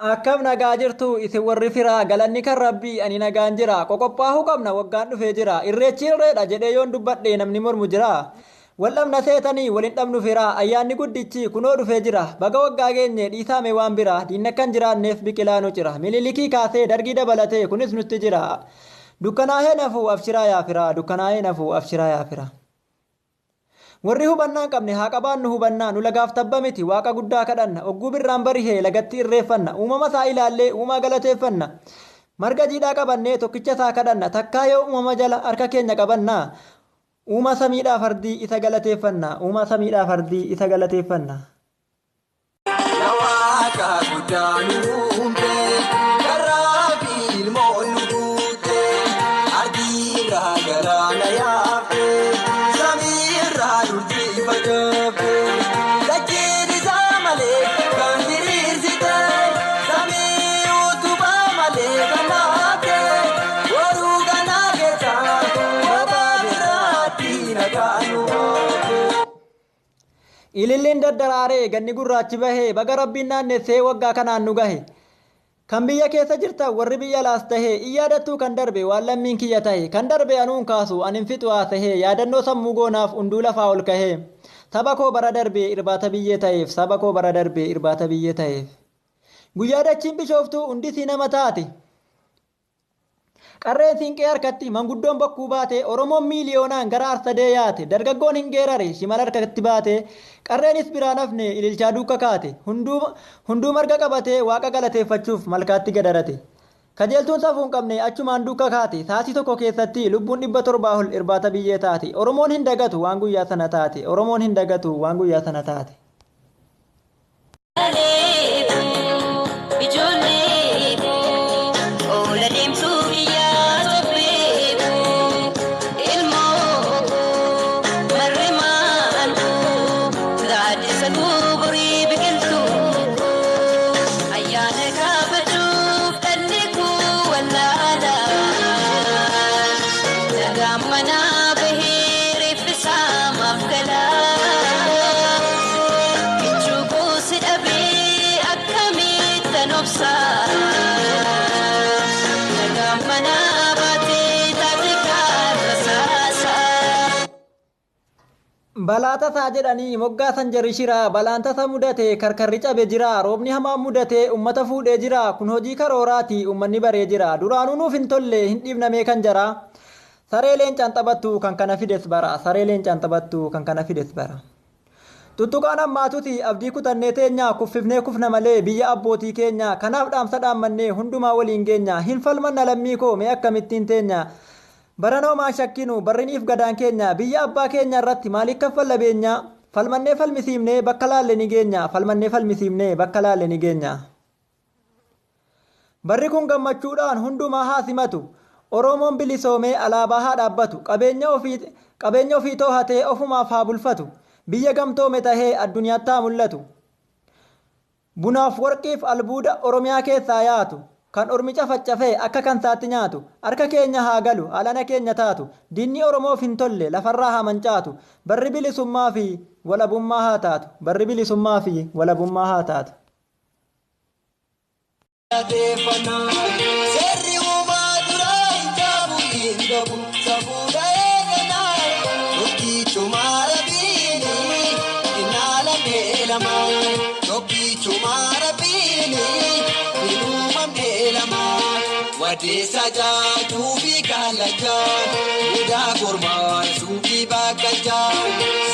Akkam nagaa jirtu isin warri firaa galanni kan rabbii ani nagaan jira qoqophaa'uu qabna waggaan dhufee jira irreechi irreedha jedhee yoon dubbadhe namni mormu jira waldhabna seetanii waliin dhabnu firaa ayyaanni guddichi kunoo dhufee jira baga waggaa geenye dhiisaame waan bira diinna kan jiraanneef biqilaanu jira mililikii kaasee dargii dabalatee kunis nutti jira dukkanaa'ee nafuu afshiraa yaafira dukkanaa'ee nafuu afshiraa yaafira. Warri hubannaan qabne haa qabaannu hubannaa nu lagaaf tabba miti waaqa guddaa kadhanna ogguu birraan barihee lagatti irreeffanna uumama isaa ilaallee uumaa galateeffanna marga jiidhaa qabannee tokkicha isaa kadhanna takkaa yoo uumama jala harka keenya qabanna uuma samiidhaaf ardii isa galateeffanna uuma samiidhaaf ardii isa galateeffanna. Ililliin daddaraaree ganni gurraachi bahee baga rabbiin naannessee waggaa kanaan nu gahe kan biyya keessa jirtan warri biyya laas tahee iyyadattuu kan darbe waan lammiin kiyya tahe kan darbe anuun kaasu anin fixu haasahee yaadannoo sammuu goonaaf unduu lafaa ol kahee saba koo bara darbee irbaata biyyee ta'eef saba koo bara darbee irbaata biyyee ta'eef guyyaa dachiin bishooftuu hundisii nama taate. Qarreen siinqee harkatti manguddoon bokkuu baate Oromoon miiliyoonaan gara arsadee yaate dargaggoon hin geerare shimala harkatti baate qarreenis biraan hafne ililchaa duuka kaate hunduu marga qabatee waaqa galateeffachuuf malkaatti gadarate kajeeltuun safuun qabne achumaan duuka kaate taasii tokko keessatti lubbuun 700 ol irbaata biyyee taate Oromoon hin dagatu waan guyyaa sana taate Oromoon hin dagatu waan guyyaa sana taate. Balaata isaa jedhanii moggaasan jarri shiraa balaan tasa mudate karkarri cabe jira roobni hamaan mudate ummata fuudhee jira kun hojii karooraati ummanni baree jira duraanuu nuuf hin tolle hin dhiibnamee kan jara saree leencaan taphattu kan kana fides bara saree leencaan taphattu kan kana fides bara. Tuttuqaan ammaatuti abdii kutannee teenya kuffifnee kufna malee biyya abbootii keenya kanaaf dhaamsa dhaammannee hundumaa waliin geenya hin falmanna lammii koo mee akkamittiin teenya. Baranoo maa shakkinu barriniif gadaan keenya biyya abbaa keenya irratti maaliif kaffalla beenya falmannee falmisiifnee bakka laalle ni geenya falmannee falmisiifnee bakka laalle ni geenya. Barri kun gammachuudhaan hundumaa haa simatu Oromoon bilisoomee alaabaa haa dhaabbatu qabeenya ofii toohatee ofumaaf haa bulfatu biyya gamtoome tahee addunyaatti haa mul'atu. Bunaaf warqiif albuuda Oromiyaa keessaa yaatu. Kan ormicha faccafee akka kan saatti nyaatu harka keenya haa galu alana keenya taatu diinni Oromoof hin tolle lafarraa haa mancaatu barri bilisummaa fi walabummaa haa taatu barri bilisummaa fi walabummaa haa taatu. Desa jatuh fi kalajah, muda korban suki bakajah.